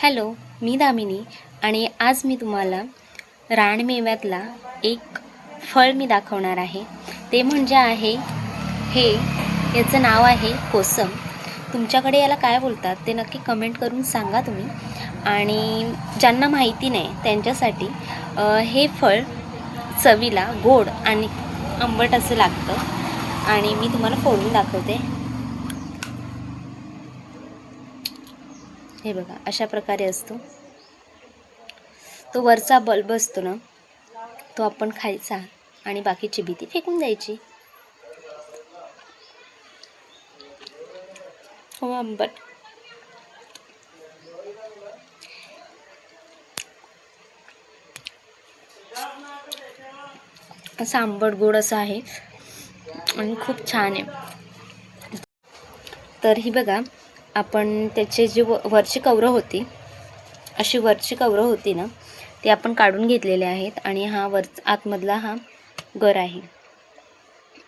Hello, मी दामिनी आणि आज मी तुम्हाला रानमेव्यातला एक फळ मी दाखवणार आहे. ते म्हणजे याचं नाव आहे कोसम. तुमच्याकडे याला काय बोलतात ते नक्की कमेंट करून सांगा तुम्ही. आणि ज्यांना माहिती नाही त्यांच्यासाठी हे फळ चवीला गोड आणि आंबट असं लागतं आणि मी तुम्हाला फोडून दाखवते. हे बघा, अशा प्रकारे असतो. तो वरचा बल्ब असतो ना, तो आपण खायचा आणि बाकीची भीती फेकून द्यायची. हो, आंबट. असं आंबट गोड असं आहे आणि खूप छान आहे. तर ही बघा, आपण त्याचे जे वरची कवरं होती, अशी वरची कवरं होती ना, ती आपण काढून घेतलेले आहेत. आणि हा आतमधला हा गर आहे,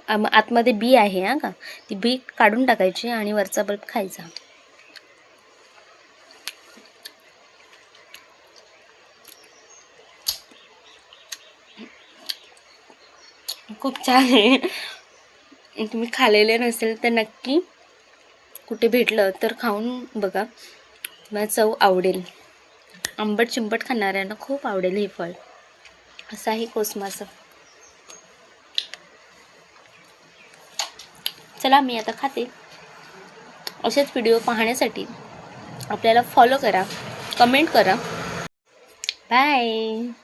आतमध्ये बी आहे हा का, ती बी काढून टाकायची आणि वरचा बल्ब खायचा. खूप छान आहे. तुम्ही खाल्लेले नसेल तर नक्की कुठे भेटलं तर खाऊन बघा, मला चव आवडेल. आंबट चिंबट खाणाऱ्यांना खूप आवडेल हे फळ. असं आहे कोसमाचं. चला, मी आता खाते. असेच व्हिडिओ पाहण्यासाठी आपल्याला फॉलो करा, कमेंट करा. बाय.